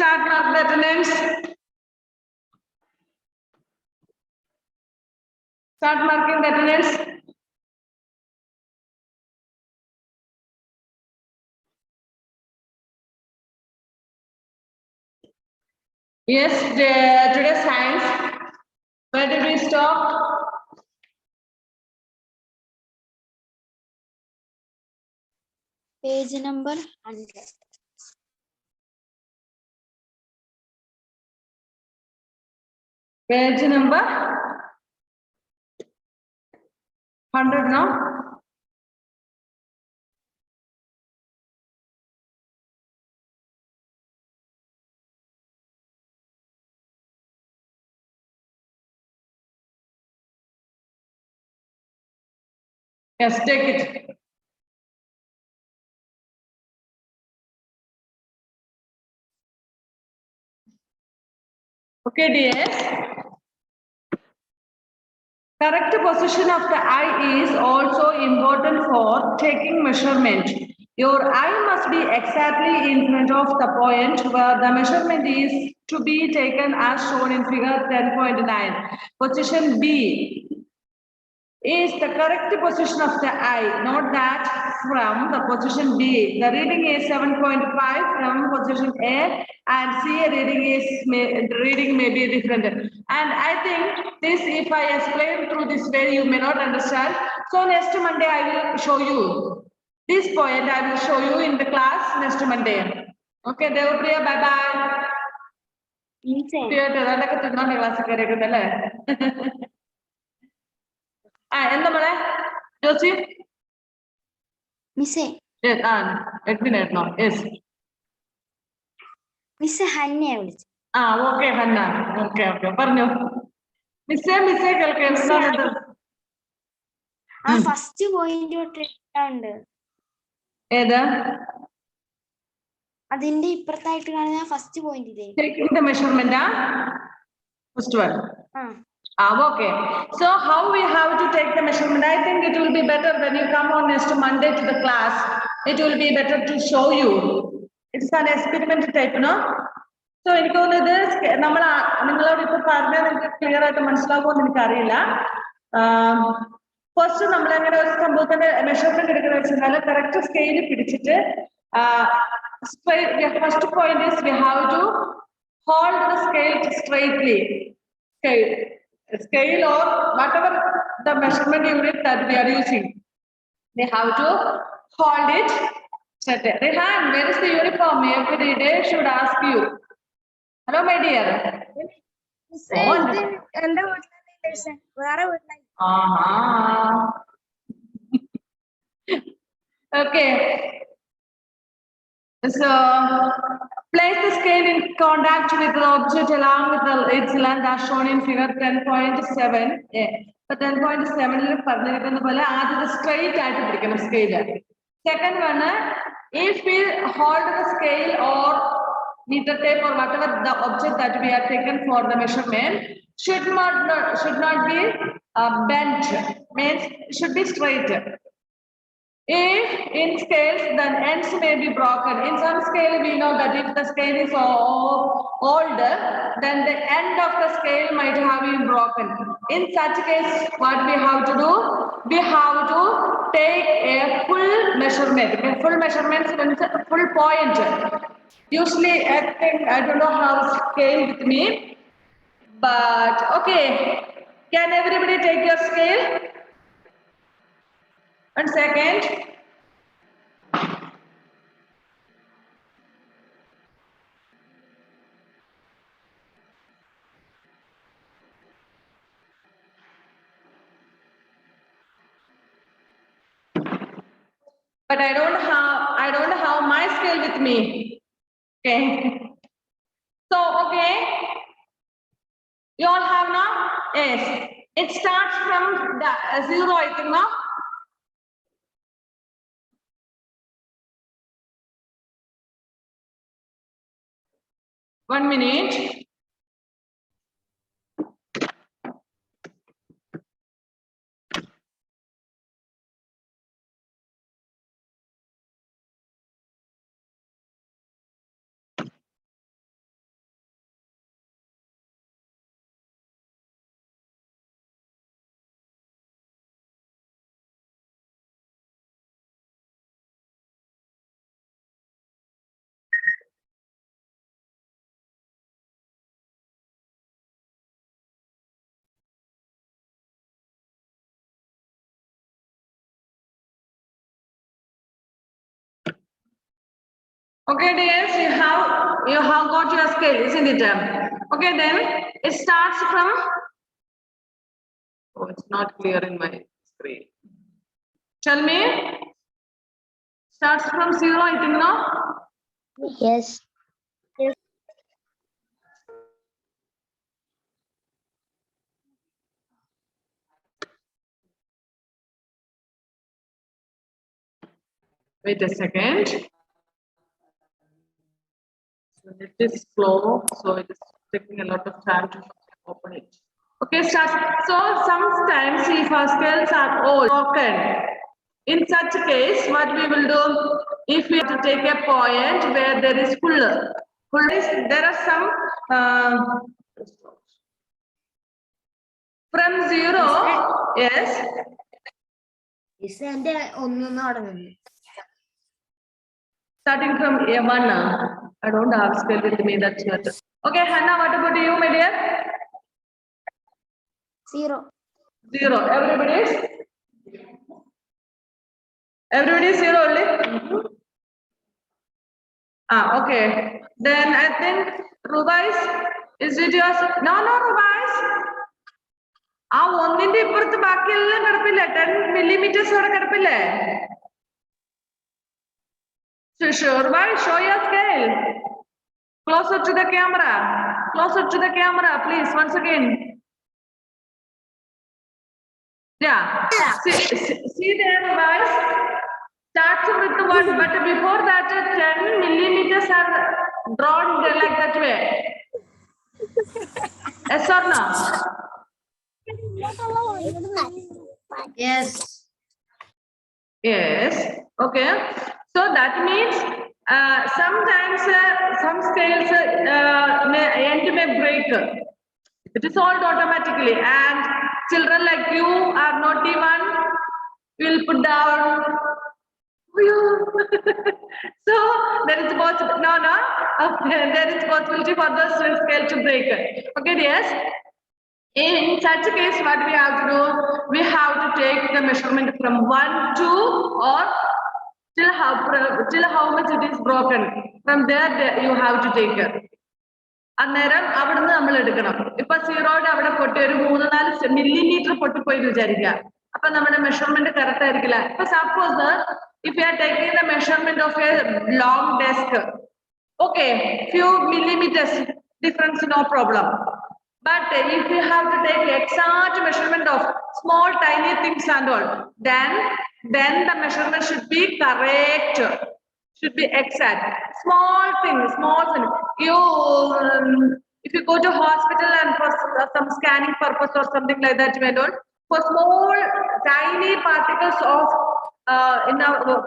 start mark the attendance. Start marking the attendance. Yes, today's science. Where did we stop? Page number 100. Page number 100 now. Yes, take it. Okay, DS. Correct position of the eye is also important for taking measurement. Your eye must be exactly in front of the point where the measurement is to be taken as shown in figure 10.9. Position B is the correct position of the eye, not that from the position B. The reading is 7.5 from position A, and C reading may be different. And I think this, if I explain through this way, you may not understand. So next Monday I will show you this point. I will show you in the class next Monday. Okay, Devapriya, bye bye. Class. എന്താ മോളെ ജോസി മിസ്സേ എഡ്മിനായിരുന്നോ yes miss ഹന്നയെ വിളിച്ചു okay Hannah okay okay പറഞ്ഞു മിസ്സേ കേൾക്കുന്നത് ആ first point ഉണ്ട് ഏത് അതിന്റെ ഇപ്പുറത്തായിട്ട് കാണുന്ന first point taking the measurement first one okay, so how we have to take the measurement? I think it will be better when you come on next Monday to the class. It will be better to show you. It's an experiment type, no? So എനിക്ക് തോന്നുന്നത് നമ്മൾ നിങ്ങളോട് ഇപ്പൊ പറഞ്ഞാൽ നിങ്ങൾക്ക് clear ആയിട്ട് മനസ്സിലാകുമെന്ന് എനിക്കറിയില്ല. First നമ്മൾ എങ്ങനെ ഒരു സംഭവത്തിന്റെ മെഷർമെന്റ് എടുക്കുന്ന വെച്ചാൽ കറക്റ്റ് സ്കെയിൽ പിടിച്ചിട്ട് first point is we have to hold the scale straightly. Scale or whatever the measurement unit that we are using, they have to hold it straight. Rehan, where is the uniform? Every day should ask you. Hello, my dear. Okay. So place the scale in contact with the object along with its length as shown in figure 10.7. So 10.7 പറഞ്ഞിരിക്കുന്ന പോലെ ആദ്യം straight ആയിട്ട് പിടിക്കണം scale. Second one, if we hold the scale or meter tape or whatever the object that we have taken for the measurement should not be bent, means should be straight. If in scales, then ends may be broken. In some scale, we know that if the scale is older, then the end of the scale might have been broken. In such case, what we have to do? We have to take a full measurement. A full measurement means a full point. Usually, I don't know how scale with me, but okay. Can everybody take your scale? 1 second. But I don't have my scale with me. Okay. So okay. You all have now? Yes. It starts from the 0, I think, now. One minute. Okay, dears, you have got your scale, isn't it? Okay, then it starts from. Oh, it's not clear in my screen. Tell me. Starts from 0, I think, no? Yes. Wait a second. So it is slow, so it is taking a lot of time to open it. Okay, start. So sometimes if our scales are all broken, in such case, what we will do, if we have to take a point where there is full is, there are some from 0, yes. Starting from A1, I don't have scale with me, that's what. Okay, Hannah, what about you, my dear? 0. 0. Everybody is 0 only? Okay. Then I think Rubais, is it yours? No, Rubais. ഒന്നിന്റെ ഇപ്പുറത്ത് ബാക്കിയെല്ലാം കിടപ്പില്ലേ 10 millimeters അവിടെ കിടപ്പില്ലേ? Sure, Rubais, show your scale. Closer to the camera. Closer to the camera, please, once again. Yeah. See there, Rubais. Starts with the 1, but before that 10 millimeters are drawn like that way. Yes or no? Yes. Yes. Okay. So that means sometimes some scales may break. It is solved automatically, and children like you are not even will put down. So there is possibility. No. Okay, there is possibility for the scale to break. Okay, yes. In such a case, what we have to do? We have to take the measurement from 1 to or till how much it is broken. From there you have to take it. അന്നേരം അവിടുന്ന് നമ്മൾ എടുക്കണം. ഇപ്പൊ 0യുടെ അവിടെ പൊട്ടി ഒരു 3-4 millimeter പൊട്ടിപ്പോയി വിചാരിക്കുക. അപ്പൊ നമ്മുടെ മെഷർമെന്റ് കറക്റ്റ് ആയിരിക്കില്ല. ഇപ്പൊ suppose if you are taking the measurement of a long desk, okay, few millimeters difference, no problem. But if you have to take exact measurement of small tiny things and all, then the measurement should be correct, should be exact. Small things. You if you go to hospital and for some scanning purpose or something like that, you don't, for small tiny particles of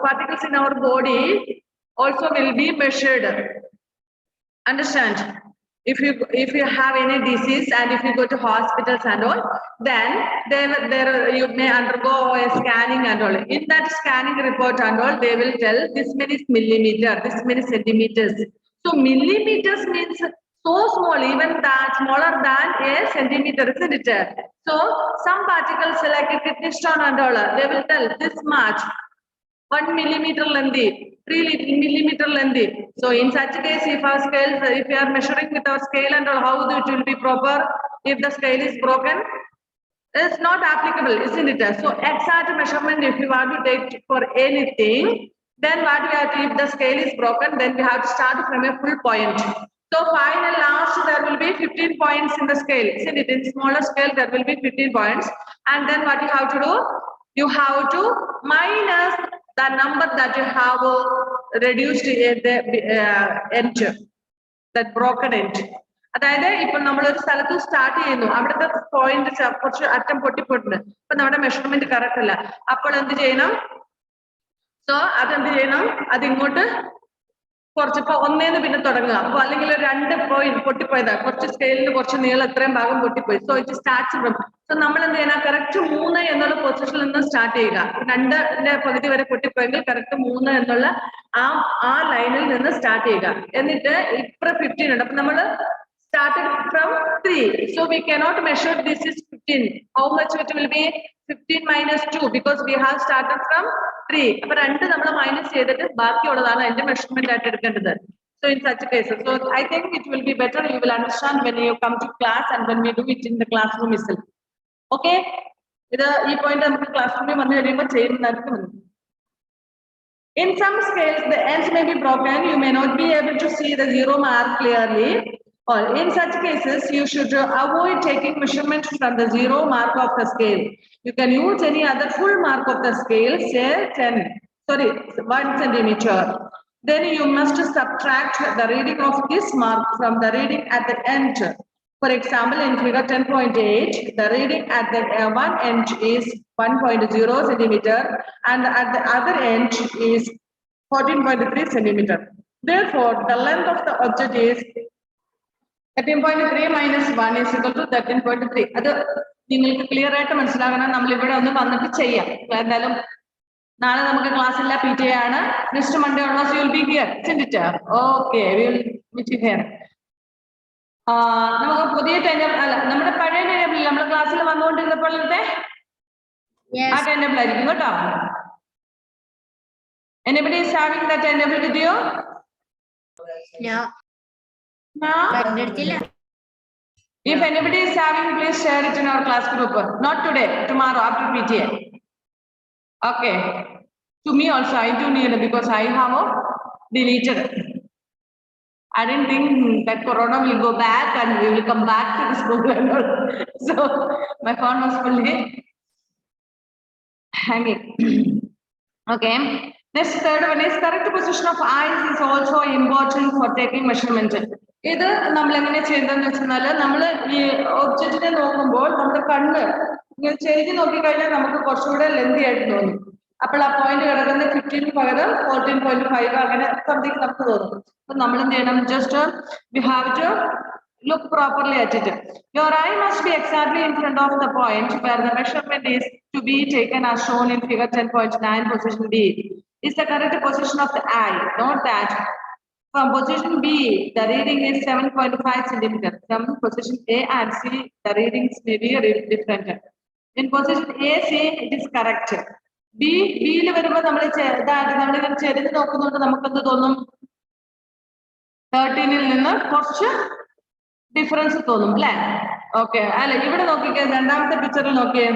particles in our body also will be measured. Understand? If you have any disease and if you go to hospitals and all, then there you may undergo a scanning and all. In that scanning report and all, they will tell this many millimeter, this many centimeters. So millimeters means so small, even that smaller than a centimeter, isn't it? So some particles like a kidney stone and all, they will tell this much. 1 millimeter lengthy, 3 millimeter lengthy. So in such a case, if our scale, if we are measuring with our scale and all, how it will be proper? If the scale is broken, it's not applicable, isn't it? So exact measurement, if you want to take for anything, then what we have to, if the scale is broken, then we have to start from a full point. So final last, there will be 15 points in the scale, isn't it? In smaller scale, there will be 15 points. And then what you have to do? You have to minus the number that you have reduced at the end, that broken end. അതായത് ഇപ്പൊ നമ്മളൊരു സ്ഥലത്ത് start ചെയ്യുന്നു, അവിടുത്തെ point കുറച്ച് അറ്റം പൊട്ടിപ്പോയിട്ടുണ്ട്, ഇപ്പൊ നമ്മുടെ മെഷർമെന്റ് കറക്റ്റ് അല്ല. അപ്പോൾ എന്ത് ചെയ്യണം? സോ അതെന്ത് ചെയ്യണം? അതിങ്ങോട്ട് കുറച്ചിപ്പോ 1 പിന്നെ തുടങ്ങുക. അപ്പൊ അല്ലെങ്കിൽ 2 പോയിന്റ് പൊട്ടിപ്പോയതാ, കുറച്ച് സ്കെയിലിന് കുറച്ച് നീളം എത്രയും ഭാഗം പൊട്ടിപ്പോയി. So it starts from. So നമ്മൾ എന്ത് ചെയ്യണം? കറക്റ്റ് 3 എന്നുള്ള പൊസിഷനിൽ നിന്ന് സ്റ്റാർട്ട് ചെയ്യുക. 2ന്റെ പകുതി വരെ പൊട്ടിപ്പോയെങ്കിൽ കറക്റ്റ് 3 എന്നുള്ള ആ ലൈനിൽ നിന്ന് സ്റ്റാർട്ട് ചെയ്യുക. എന്നിട്ട് ഇപ്പൊ 15 ഉണ്ട്, അപ്പൊ നമ്മള് started from 3. So we cannot measure this is 15. How much it will be? 15 minus 2 because we have started from 3. അപ്പോൾ 2 നമ്മൾ മൈനസ് ചെയ്തിട്ട് ബാക്കിയുള്ളതാണ് അതിന്റെ മെഷർമെന്റ് ആയിട്ട് എടുക്കേണ്ടത്. So in such cases, so I think it will be better, you will understand when you come to class and when we do it in the classroom itself. Okay? ഇത് ഈ point നമുക്ക് class റൂമിൽ വന്നു കഴിയുമ്പോൾ ചെയ്യുന്നതായിരിക്കും. In some scales, the ends may be broken. You may not be able to see the 0 mark clearly. Or in such cases, you should avoid taking measurements from the 0 mark of the scale. You can use any other full mark of the scale, say 1 centimeter. Then you must subtract the reading of this mark from the reading at the end. For example, in figure 10.8, the reading at the one end is 1.0 centimeter and at the other end is 14.3 centimeter. Therefore, the length of the object is 13.3 minus 1 is equal to 13.3. അത് നിങ്ങൾക്ക് clear ആയിട്ട് മനസ്സിലാകണം. നമ്മൾ ഇവിടെ ഒന്ന് വന്നിട്ട് ചെയ്യാം. എന്തായാലും നാളെ നമുക്ക് ക്ലാസ് ഇല്ല, PTA ആണ്. Next Monday onwards you will be here, isn't it? Okay, we will meet you here. നമുക്ക് പുതിയ ടൈം അല്ല, നമ്മുടെ പഴയ ടൈം നമ്മുടെ ക്ലാസ്സിൽ വന്നുകൊണ്ടിരുന്നപ്പോഴത്തെ ആ ടൈം ആയിരിക്കും കേട്ടോ. Anybody is having that timetable with you? No. No? If anybody is having, please share it in our class group. Not today, tomorrow after PTA. Okay. To me also, I do need it because I have deleted it. I didn't think that Corona will go back and we will come back to the school. So my phone was fully hanging. Okay. Next, third one is correct position of eyes is also important for taking measurement. ഇത് നമ്മൾ എങ്ങനെ ചെയ്തതെന്ന് വെച്ചാൽ നമ്മൾ ഈ ഒബ്ജക്റ്റിനെ നോക്കുമ്പോൾ നമ്മുടെ കണ്ണ് ഇങ്ങനെ ചെയ്ത് നോക്കിക്കഴിഞ്ഞാൽ നമുക്ക് കുറച്ചുകൂടെ ലെന്തി ആയിട്ട് തോന്നും. അപ്പോൾ ആ പോയിന്റ് കിടക്കുന്ന 15 പകരം 14.5 അങ്ങനെ സംതിങ് നമുക്ക് തോന്നും. അപ്പൊ നമ്മൾ എന്ത് ചെയ്യണം? Just we have to look properly at it. Your eye must be exactly in front of the point where the measurement is to be taken as shown in figure 10.9. Position B is the correct position of the eye. Note that from position B, the reading is 7.5 centimeters. From position A and C, the readings may be different. In position A, C, it is correct. B, യിൽ വരുമ്പോൾ നമ്മൾ നമ്മളിങ്ങനെ ചെരിഞ്ഞ് നോക്കുന്നുണ്ട്, നമുക്കെന്ത് തോന്നും? 13-ൽ നിന്ന് കുറച്ച് ഡിഫറൻസ് തോന്നും അല്ലെ? ഓക്കെ, അല്ല ഇവിടെ നോക്കിക്കേ, രണ്ടാമത്തെ പിക്ചറിൽ നോക്കിയേ,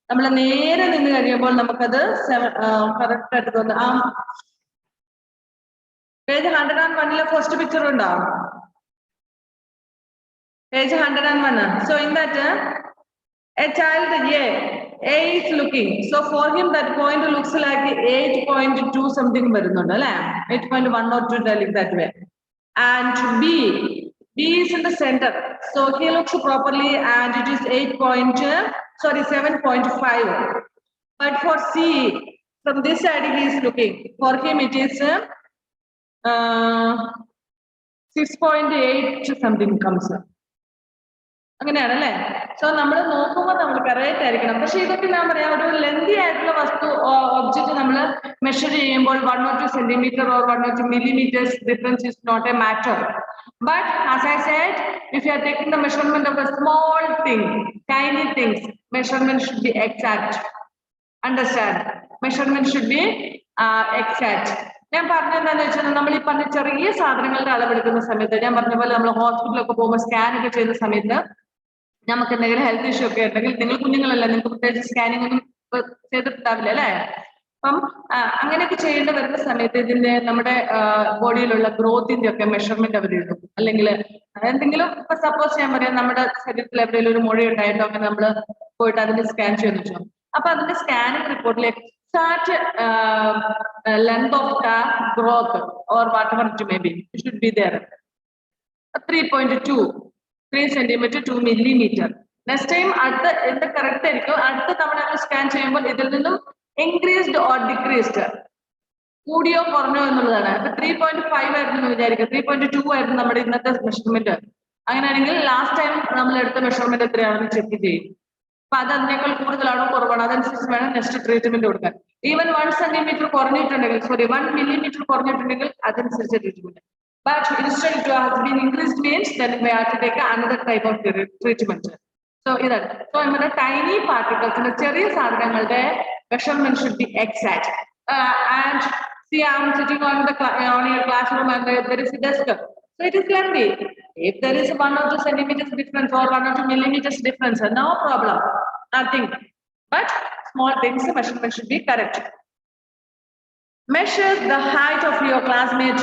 നമ്മൾ നേരെ നിന്ന് കഴിയുമ്പോൾ നമുക്കത് കറക്റ്റ് ആയിട്ട് തോന്നും. ആ പേജ് 101 ഫസ്റ്റ് പിക്ചർ ഉണ്ടോ? Page 101. So in that a child A is looking. So for him that point looks like 8.2 something വരുന്നുണ്ട് അല്ലെ? 8.1 or 2 like that way. And B is in the center. So he looks properly and it is 7.5. But for C, from this side he is looking. For him it is 6.8 something comes. അങ്ങനെയാണ് അല്ലേ? So നമ്മൾ നോക്കുമ്പോൾ നമ്മൾ correct ആയിരിക്കണം. പക്ഷെ ഇതൊക്കെ ഞാൻ പറയാം, ഒരു ലെന്തി ആയിട്ടുള്ള വസ്തു ഒബ്ജക്റ്റ് നമ്മൾ മെഷർ ചെയ്യുമ്പോൾ 1 or 2 centimeter or 1 or 2 millimeters difference is not a matter. But as I said, if you are taking the measurement of a small thing, tiny things, measurement should be exact. Understand? Measurement should be exact. ഞാൻ പറഞ്ഞെന്താന്ന് വെച്ചാൽ നമ്മൾ ഈ പറഞ്ഞ ചെറിയ സാധനങ്ങളുടെ അളവെടുക്കുന്ന സമയത്ത് ഞാൻ പറഞ്ഞ പോലെ നമ്മൾ ഹോസ്പിറ്റലൊക്കെ പോകുമ്പോൾ സ്കാൻ ഒക്കെ ചെയ്യുന്ന സമയത്ത് നമുക്ക് എന്തെങ്കിലും ഹെൽത്ത് ഇഷ്യൂ ഒക്കെ ഉണ്ടെങ്കിൽ, നിങ്ങൾ കുഞ്ഞുങ്ങളല്ല, നിങ്ങൾക്ക് പ്രത്യേകിച്ച് സ്കാനിങ് ഒന്നും ചെയ്തിട്ടുണ്ടാവില്ല അല്ലെ? അപ്പം അങ്ങനെയൊക്കെ ചെയ്യേണ്ടി വരുന്ന സമയത്ത് ഇതിന്റെ നമ്മുടെ ബോഡിയിലുള്ള ഗ്രോത്തിന്റെ ഒക്കെ മെഷർമെന്റ് അവർ എഴുതും. അല്ലെങ്കിൽ എന്തെങ്കിലും ഇപ്പൊ സപ്പോസ് ഞാൻ പറയാം, നമ്മുടെ ശരീരത്തിൽ എവിടെയെങ്കിലും ഒരു മുഴ ഉണ്ടായിട്ടോ അങ്ങനെ നമ്മൾ പോയിട്ട് അതിന്റെ സ്കാൻ ചെയ്യുന്ന വെച്ചോ, അപ്പൊ അതിന്റെ സ്കാനിങ് റിപ്പോർട്ടിൽ exact length of the growth or whatever it may be, it should be there. 3 centimeter 2 millimeter. Next time അടുത്ത എന്ത് കറക്റ്റ് ആയിരിക്കും, അടുത്ത തവണ നമ്മൾ സ്കാൻ ചെയ്യുമ്പോൾ ഇതിൽ നിന്നും increased or decreased, കൂടിയോ കുറഞ്ഞോ എന്നുള്ളതാണ്. ഇപ്പൊ 3.5 ആയിരുന്നു വിചാരിക്കുക, 3.2 ആയിരുന്നു നമ്മുടെ ഇന്നത്തെ മെഷർമെന്റ്. അങ്ങനെയാണെങ്കിൽ ലാസ്റ്റ് ടൈം നമ്മൾ എടുത്ത മെഷർമെന്റ് എത്രയാണെന്ന് ചെക്ക് ചെയ്യും. അപ്പൊ അത് അതിനേക്കാൾ കൂടുതലാണോ കുറവാണോ അതനുസരിച്ച് വേണം നെക്സ്റ്റ് ട്രീറ്റ്മെന്റ് കൊടുക്കാൻ. ഈവൻ 1 centimeter കുറഞ്ഞിട്ടുണ്ടെങ്കിൽ 1 millimeter കുറഞ്ഞിട്ടുണ്ടെങ്കിൽ അതനുസരിച്ച് treatment. But instead it has been increased means then we have to take another type of treatment. So നമ്മുടെ tiny particles, ചെറിയ സാധനങ്ങളുടെ measurement should be exact. And see, I am sitting on your classroom and there is a desk. So it is lengthy. If there is 1 or 2 centimeters difference or 1 or 2 millimeters difference, no problem, nothing. But small things, the measurement should be correct. Measure the height of your classmate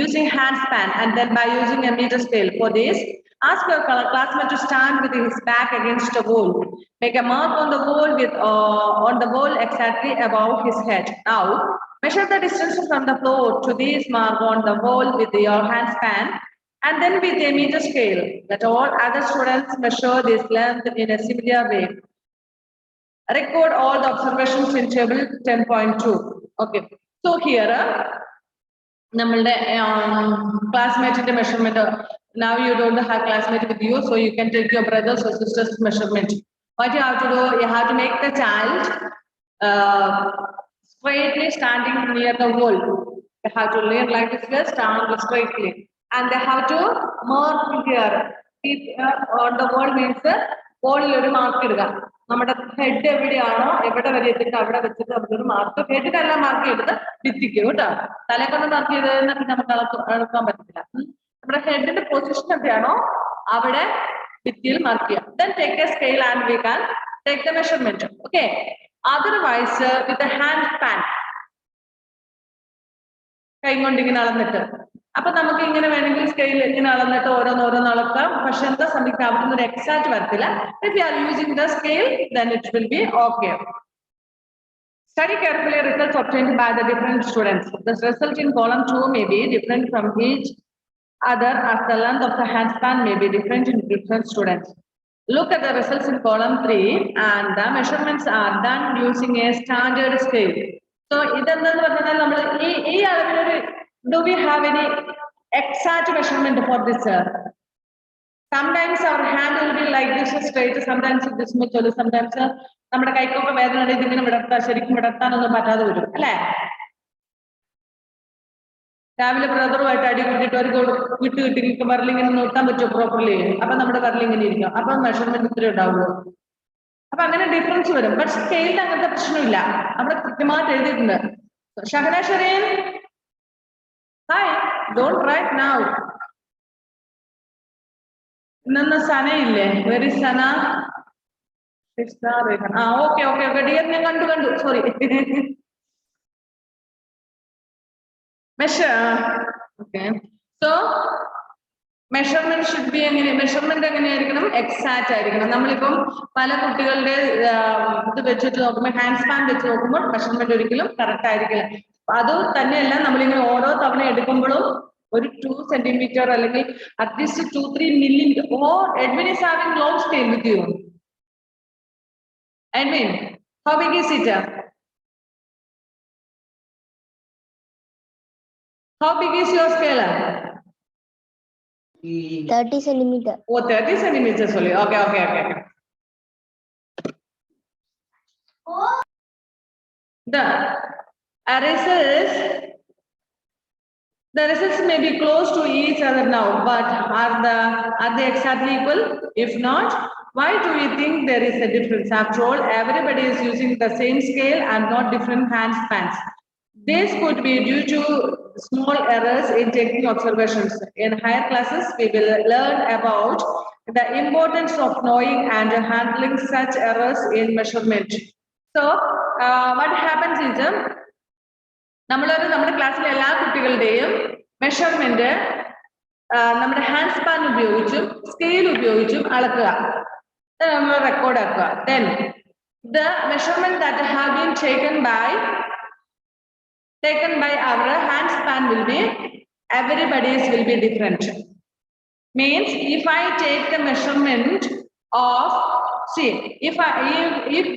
using handspan and then by using a meter scale. For this, ask your classmate to stand with his back against the wall. Make a mark on the wall exactly above his head. Now, measure the distance from the floor to this mark on the wall with your handspan and then with a meter scale. Let all other students measure this length in a similar way. Record all the observations in table 10.2. Okay. So here, നമ്മളുടെ classmate measurement. Now you don't have classmate with you, so you can take your brothers or sisters measurement. What you have to do, you have to make the child straightly standing near the wall. They have to lay like this way, stand straightly, and they have to mark here. On the wall means wall ഒരു mark ഇടുക. നമ്മുടെ head എവിടെയാണോ എവിടെ വരെ എത്തിയിട്ട് അവിടെ വെച്ചിട്ട് നമുക്കൊരു മാർക്ക് ഹെഡിനെല്ലാം മാർക്ക് ചെയ്തിട്ട് ഭിത്തിക്കും കേട്ടോ. തലക്കൊന്ന് മാർക്ക് ചെയ്തതെന്ന് പിന്നെ നമുക്ക് അളക്കാൻ പറ്റത്തില്ല. നമ്മുടെ ഹെഡിന്റെ പൊസിഷൻ എവിടെയാണോ അവിടെ ഭിത്തിയിൽ മാർക്ക് ചെയ്യാം. Then take a scale and we can take the measurement. Okay. Otherwise, with the hand span, കൈ കൊണ്ട് ഇങ്ങനെ അളന്നിട്ട് അപ്പൊ നമുക്ക് ഇങ്ങനെ വേണമെങ്കിൽ സ്കെയിൽ ഇങ്ങനെ അളന്നിട്ട് ഓരോന്നോരോന്ന് അളക്കാം. പക്ഷെ എന്താ സംഭവിക്കുക, അവിടെ ഒരു എക്സാക്ട് വരത്തില്ല. If you are using the scale, then it will be okay. Study carefully results obtained by the different students. The result in column 2 may be different from each other as the length of the handspan may be different in different students. Look at the results in column 3 and the measurements are done using a standard scale. So, ഇതെന്താന്ന് പറഞ്ഞാൽ നമ്മൾ ഈ അളവിലൊരു do we have any exact measurement for this? Sometimes our hand will be like this straight, sometimes this much, sometimes നമ്മുടെ കൈക്കൊക്കെ വേദന ഇതിങ്ങനെ വിടർത്താൻ ശരിക്കും വിടർത്താനൊന്നും പറ്റാതെ വരും അല്ലേ? രാവിലെ ബ്രദറുമായിട്ട് അടി കൂട്ടിയിട്ട് ഒരു വിട്ട് വരലിങ്ങനെ നോക്കാൻ പറ്റുമോ പ്രോപ്പർലി? അപ്പൊ നമ്മുടെ വരലിങ്ങനെ ഇരിക്കും. അപ്പൊ മെഷർമെന്റ് ഇത്രയും ഉണ്ടാവുള്ളൂ. അപ്പൊ അങ്ങനെ ഡിഫറൻസ് വരും. ബട്ട് സ്കെയിലിൽ അങ്ങനത്തെ പ്രശ്നമില്ല, അവിടെ കൃത്യമായിട്ട് എഴുതിയിട്ടുണ്ട്. Shahana Shereen, hi, don't write now. ഇന്ന് സന ഇല്ലേ? വെരി സന. ഓക്കെ ഓക്കെ ഓക്കെ ഡിയർ, ഞാൻ കണ്ടു sorry. So measurement should be measurement എങ്ങനെയായിരിക്കണം? എക്സാക്റ്റ് ആയിരിക്കണം. നമ്മളിപ്പം പല കുട്ടികളുടെ ഇത് വെച്ചിട്ട് നോക്കുമ്പോൾ ഹാൻഡ് സ്പാൻ വെച്ച് നോക്കുമ്പോൾ മെഷർമെന്റ് ഒരിക്കലും കറക്റ്റ് ആയിരിക്കില്ല. അത് തന്നെയല്ല, നമ്മളിങ്ങനെ ഓരോ തവണ എടുക്കുമ്പോഴും ഒരു 2 centimeter അല്ലെങ്കിൽ at least 2-3 millimeter. Oh, Edwin is having long scale with you. Edwin, how big is it? How big is your scale? 30 centimeter. Oh, 30 centimeters only. Okay. The results may be close to each other now, but are they exactly equal? If not, why do you think there is a difference? After all, everybody is using the same scale and not different hand spans. This could be due to small errors in taking observations. In higher classes, we will learn about the importance of knowing and handling such errors in measurement. So, what happens is, നമ്മുടെ ക്ലാസ്സിലെ എല്ലാ കുട്ടികളുടെയും measurement നമ്മുടെ hand span ഉപയോഗിച്ചും scale ഉപയോഗിച്ചും അളക്കുക, നമ്മൾ record ആക്കുക. Then the measurement that have been taken by our hand span will be, everybody's will be different. Means if I take the measurement of, see, if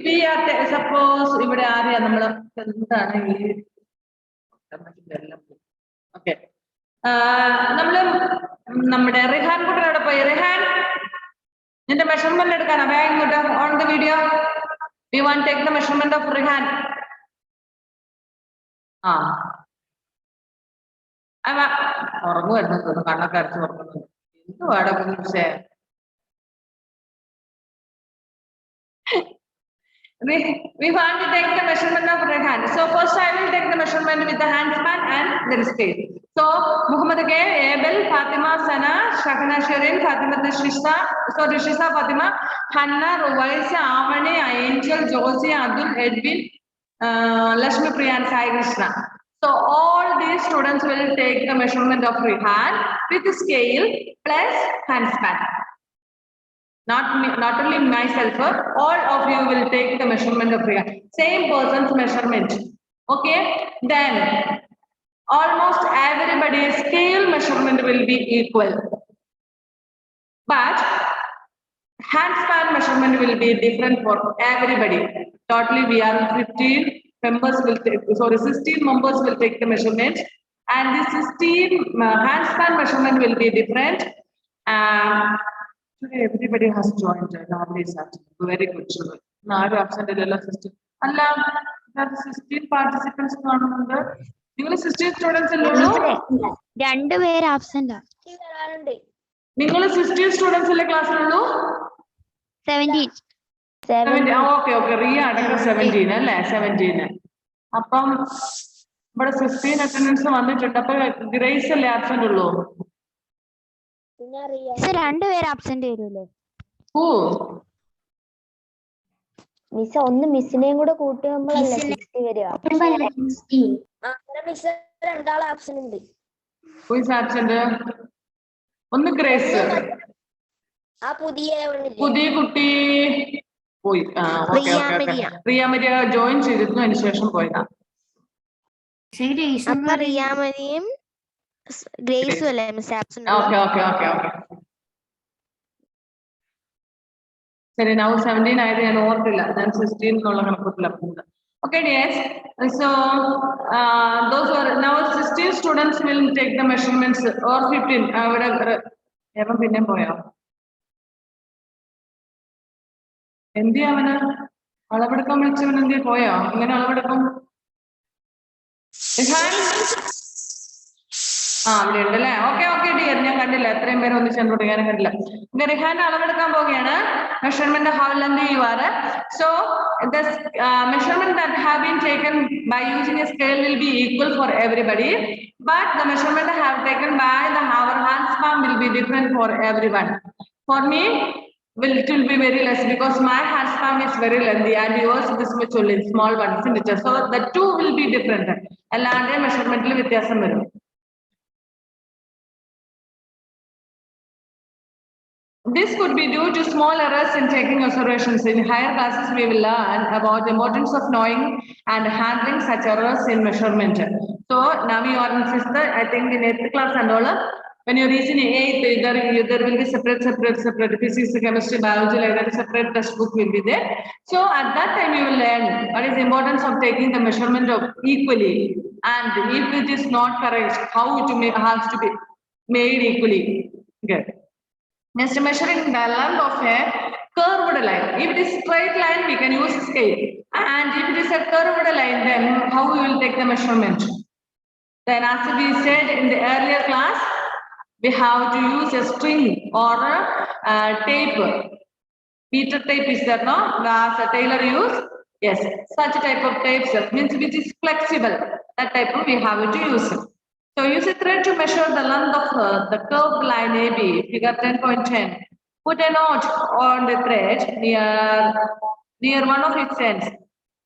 we are suppose ഇവിടെ ആരെയാ നമ്മൾ എന്താണെങ്കിൽ okay, നമ്മള് നമ്മുടെ റിഹാൻ കൂടെ അവിടെ പോയി. റിഹാൻ, നിന്റെ മെഷർമെന്റ് എടുക്കാനാ? വേഗം ഇങ്ങോട്ട് on the video. We want to take the measurement of Rihan. ഉറങ്ങുമായിരുന്നു തോന്നുന്നു, കണ്ണൊക്കെ അടിച്ചു ഉറങ്ങുന്നു. എന്തുവാടാ കുഞ്ഞേ? We want to take the measurement of right hand. So first I will take the measurement with the hand span and the scale. So Muhammad K, Abel, Fatima, Sana, Shakana Shirin, Fatima Rishisa, Fatima, Hannah, Ruwaisa, Amani, Angel, Josie, Abdul, Edwin, Lashmi Priya and Sai Krishna. So all these students will take the measurement of free hand with the scale plus hand span. Not only myself, all of you will take the measurement of free hand. Same person's measurement. Okay, then almost everybody's scale measurement will be equal. But hand span measurement will be different for everybody. Totally, we are 15 members will take, 16 members will take the measurement, and this 16 hand span measurement will be different. Today everybody has joined. Lovely, very good children. Now absent system. Allah, that 16 participants. You 16 students in Lulu? absent. You 16 students in the class in Lulu? 17. 17. Okay. Ria 17. 17. Upon but 16 attendance on Grace absent Lulu. Sir, absent. Who? Miss on the missing would have put him 60. Miss absent. Who is absent? On the Grace. Pudi Kuti. Okay. Priya Maria joined the initiation point. Priya Maria. Grace will Miss absent. Okay. So now 17 I and over then 16 okay, yes. So those are now 16 students will take the measurements or 15. I would have ever been a boy. India Alabama in the Poya, and then Alabama. Okay, dear. Measurement how lengthy you are. So the measurement that have been taken by using a scale will be equal for everybody, but the measurement have taken by our hand span will be different for everyone. For me, it will be very less because my hand span is very lengthy and yours this much only small 1 centimeter. So the two will be different. And measurement with this could be due to small errors in taking observations. In higher classes, we will learn about the importance of knowing and handling such errors in measurement. So now you are in 6th, I think in 8th class and all. When you reach in 8th, there will be separate physics, chemistry, biology, like that, separate textbook will be there. So at that time, you will learn what is the importance of taking the measurement of equally. And if it is not correct, how it has to be made equally. Okay. Next, measuring the length of a curved line. If it is straight line, we can use scale. And if it is a curved line, then how we will take the measurement? Then as we said in the earlier class, we have to use a string or a tape. Meter tape is there, no? As a tailor use? Yes, such type of tapes means which is flexible. That type of we have to use. So use a thread to measure the length of the curved line AB, figure 10.10. Put a knot on the thread near one of its ends.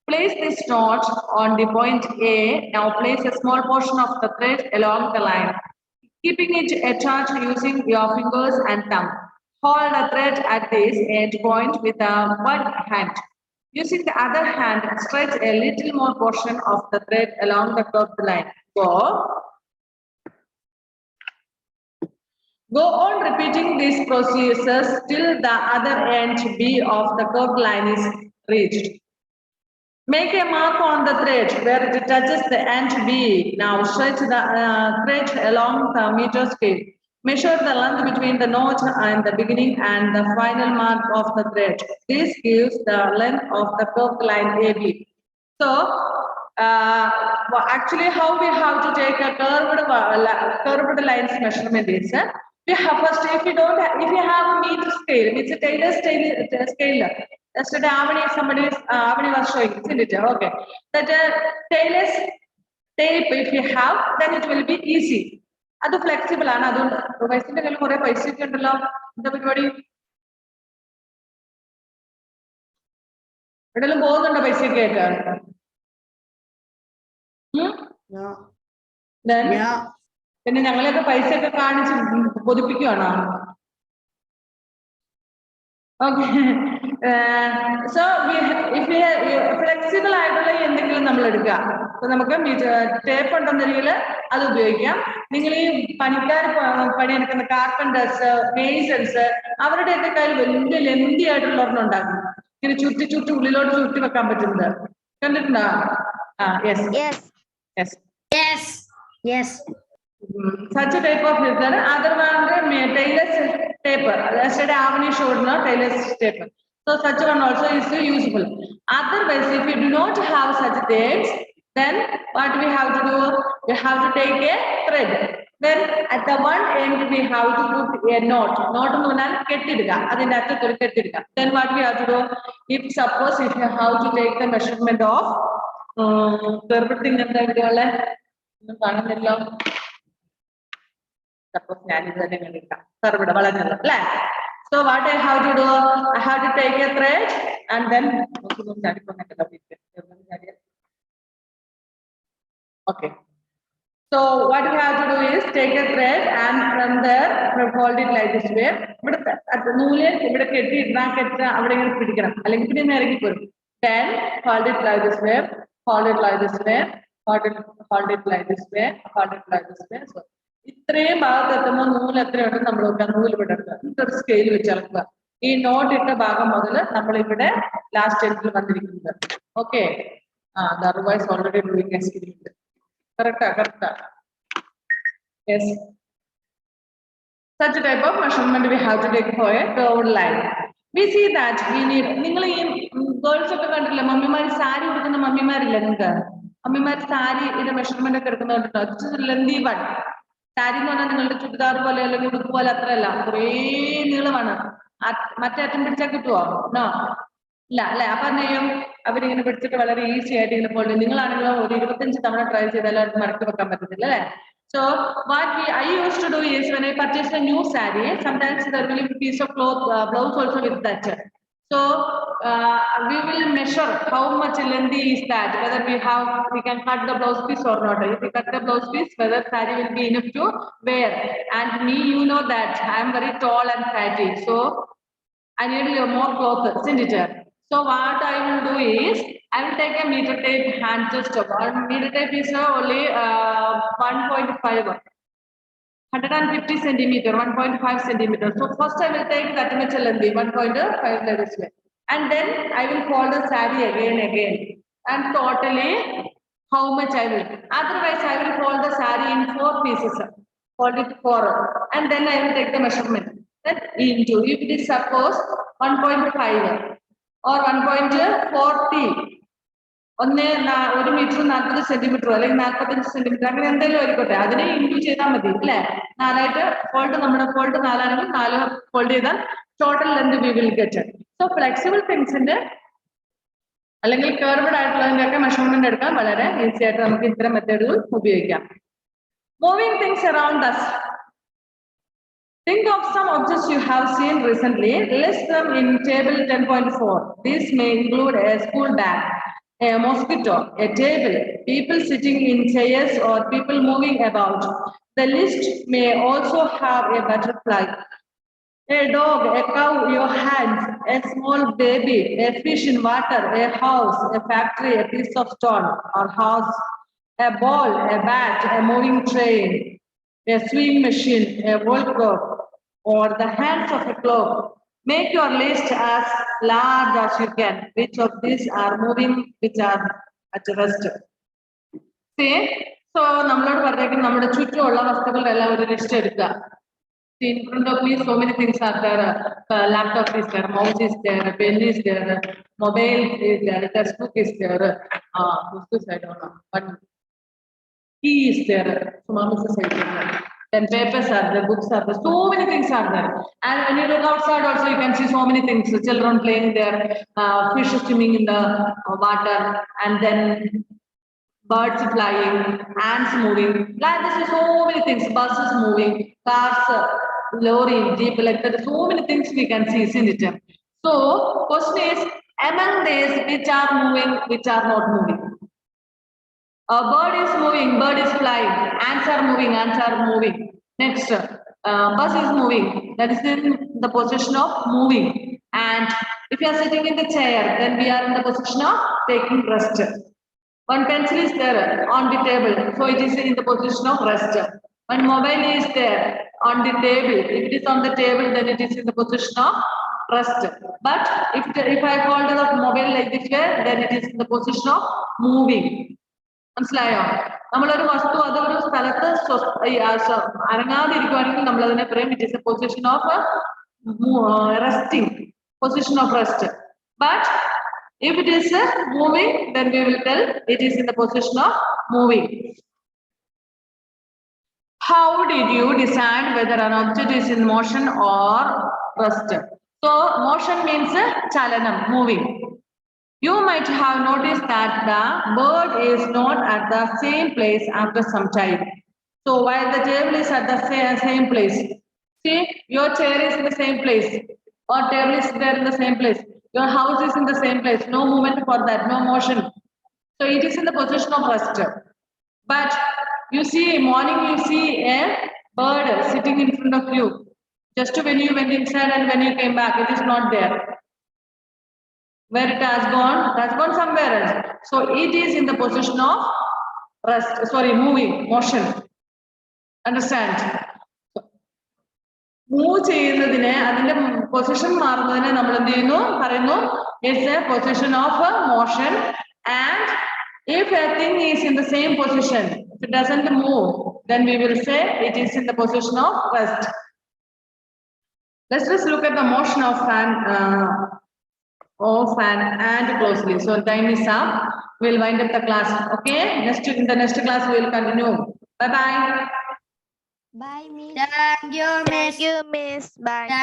Place this knot on the point A. Now place a small portion of the thread along the line, keeping it attached using your fingers and thumb. Hold the thread at this end point with one hand. Using the other hand, stretch a little more portion of the thread along the curved line. Go on repeating these processes till the other end B of the curved line is reached. Make a mark on the thread where it touches the end B. Now stretch the thread along the meter scale. Measure the length between the knot and the beginning and the final mark of the thread. This gives the length of the curved line AB. So, actually, how we have to take a curved lines measurement is we have first if you have a meter scale, it's a Taylor scale. Yesterday, Avani was showing, isn't it? Okay. That tailor's tape, if you have, then it will be easy. That's flexible. That's then പിന്നെ ഞങ്ങളൊക്കെ പൈസയൊക്കെ കാണിച്ച് കൊതിപ്പിക്കുകയാണോ? Okay. So if flexible ആയിട്ടുള്ള എന്തെങ്കിലും നമ്മൾ എടുക്കുക. അപ്പൊ നമുക്ക് ടേപ്പ് ഉണ്ടെന്നുണ്ടെങ്കിൽ അത് ഉപയോഗിക്കാം. നിങ്ങൾ ഈ പണിക്കാർ പണിയെടുക്കുന്ന കാർപ്പൻറ്റേഴ്സ്, മേസൺസ്, അവരുടെയൊക്കെ കയ്യിൽ വലിയ ലെന്തി ആയിട്ടുള്ള ഒരെണ്ണം ഉണ്ടാക്കും. ഇങ്ങനെ ചുറ്റി ഉള്ളിലോട്ട് ചുറ്റി വെക്കാൻ പറ്റുന്നത് കണ്ടിട്ടുണ്ടോ? ആ yes yes yes yes. Such a type of method. Other one, tailor's tape. Yesterday, Avani showed no tailor's tape. So such one also is useful. Otherwise, if you do not have such tapes, then what we have to do? We have to take a thread. Then at the one end we have to put a knot. Knot nu nal kettiduka. Adinte athathu kettiduka. Then what we have to do? If suppose if you have to take the measurement of everything and everything, ഒന്നും കാണുന്നില്ല. Suppose so what I have to do? I have to take a thread and then okay. So what we have to do is take a thread and from there fold it like this way. At the noolen, then fold it like this way, fold it like this way, fold it like this way, fold it like this way. So ഇത്രയും ഭാഗത്തെത്തുമ്പോൾ നൂല് എത്രയുണ്ട് നമ്മൾ നൂല് വിടരുത്. ഇതൊരു scale വെച്ച് അളക്കുക. ഈ നോട്ട് ഇട്ട ഭാഗം മുതൽ നമ്മൾ ഇവിടെ ലാസ്റ്റ് എൻഡിൽ വന്നിരിക്കുന്നത്. Okay. otherwise already doing a screen. Correct. Yes. Such a type of measurement we have to take for a curved line. We see that we need. നിങ്ങൾ ഈ ഗേൾസ് ഒക്കെ കണ്ടില്ലേ, മമ്മിമാർ സാരി ഉടുക്കുന്ന മമ്മിമാരില്ലേ? നിങ്ങൾക്ക് മമ്മിമാർ സാരിയുടെ മെഷർമെന്റ് ഒക്കെ എടുക്കുന്നുണ്ടോ? ലെന്തി വൺ സാരി എന്ന് പറഞ്ഞാൽ നിങ്ങളുടെ ചുരിദാർ പോലെ അല്ലെങ്കിൽ ഉടുപ്പ് പോലെ അത്രയല്ല, കുറേ നീളമാണ്. മറ്റേ അറ്റം പിടിച്ചാൽ കിട്ടുമോ? നോ, ഇല്ല അല്ലെ? അപ്പൊ എന്ത് ചെയ്യും? അവരിങ്ങനെ പിടിച്ചിട്ട് വളരെ ഈസി ആയിട്ട് ഇങ്ങനെ പോലെ. നിങ്ങളാണെങ്കിലും ഒരു 25 തവണ ട്രൈ ചെയ്താലും അത് മടക്കി വെക്കാൻ പറ്റത്തില്ല അല്ലെ? So what I used to do is when I purchased a new saree, sometimes there will be a piece of cloth blouse also with that. So we will measure how much lengthy is that, whether we can cut the blouse piece or not. If we cut the blouse piece, whether saree will be enough to wear. And me, you know that I am very tall and fatty, so I need more cloth, isn't it? So what I will do is I will take a meter tape hand just one meter tape is only 1.5. 150 centimeter, 1.5 centimeter. So first I will take that much length, 1.5 like this way. And then I will fold the saree again. And totally how much I will. Otherwise I will fold the saree in 4 pieces. Fold it 4. And then I will take the measurement. Then into, if it is suppose 1.5 or 1.40. 1 meter 40 centimeter അല്ലെങ്കിൽ 45 centimetre അങ്ങനെ എന്തെങ്കിലും ആയിക്കോട്ടെ, അതിനെ into ചെയ്താൽ മതി അല്ലെ? 4ആയിട്ട് fold, നമ്മുടെ fold 4 ആണെങ്കിൽ 4 ഫോൾഡ് ചെയ്താൽ total length we will get. So flexible തിങ്സിന്റെ അല്ലെങ്കിൽ കർവ്ഡ് ആയിട്ടുള്ളതിന്റെ ഒക്കെ മെഷർമെന്റ് എടുക്കാൻ വളരെ ഈസി ആയിട്ട് നമുക്ക് ഇത്തരം മെത്തേഡുകൾ ഉപയോഗിക്കാം. Moving things around us. Think of some objects you have seen recently. List them in table 10.4. These may include a school bag, a mosquito, a table, people sitting in chairs or people moving about. The list may also have a butterfly, a dog, a cow, your hands, a small baby, a fish in water, a house, a factory, a piece of stone or house, a ball, a bat, a moving train, a sewing machine, a wall clock, or the hands of a clock. Make your list as large as you can. Which of these are moving, which are at rest? See, so നമ്മളോട് പറഞ്ഞേക്കും നമ്മുടെ ചുറ്റുമുള്ള വസ്തുക്കളുടെ എല്ലാം ഒരു list എടുക്കുക. In front of me, so many things are there. Laptop is there, mouse is there, pen is there, mobile is there, textbook is there. Who's this? I don't know. But key is there. So mom is the same. then papers are there, books are there, so many things are there. And when you look outside also, you can see so many things, children playing there, fish swimming in the water, and then birds flying, ants moving, like this is so many things, buses moving, cars, lorry, jeep, like that, so many things we can see, isn't it? So, question is, among these, which are moving, which are not moving? A bird is moving, bird is flying, ants are moving, ants are moving. Next, bus is moving, that is in the position of moving. And if you are sitting in the chair, then we are in the position of taking rest. One pencil is there on the table, so it is in the position of rest. One mobile is there on the table. If it is on the table, then it is in the position of rest. But if I hold the mobile like this way, then it is in the position of moving. മനസ്സിലായോ? നമ്മളൊരു വസ്തു അതൊരു സ്ഥലത്ത് അനങ്ങാതിരിക്കുവാണെങ്കിൽ നമ്മൾ അതിനെ പറയും it is A position of resting, position of rest. But if it is moving, then we will tell it is in the position of moving. How did you decide whether an object is in motion or rest? So motion means chalanam, moving. You might have noticed that the bird is not at the same place after some time. So while the table is at the same place, see, your chair is in the same place, or table is there in the same place. Your house is in the same place, no movement for that, no motion. So it is in the position of rest. But you see, morning you see a bird sitting in front of you. Just when you went inside and when you came back, it is not there. Where it has gone somewhere else. So it is in the position of rest, sorry, moving, motion. Understand? Move ചെയ്യുന്നതിനെ അതിന്റെ position മാറുന്നതിനെ നമ്മൾ എന്ത് ചെയ്യുന്നു പറയുന്നു it's A position of motion. And if A thing is in the same position, if it doesn't move, then we will say it is in the position of rest. Let's just look at the motion of fan and closely. So time is up. We'll wind up the class. Okay, in the next class we will continue. Bye bye. Bye, Miss. Thank you, Miss. Thank you, Miss. Bye. Thank you.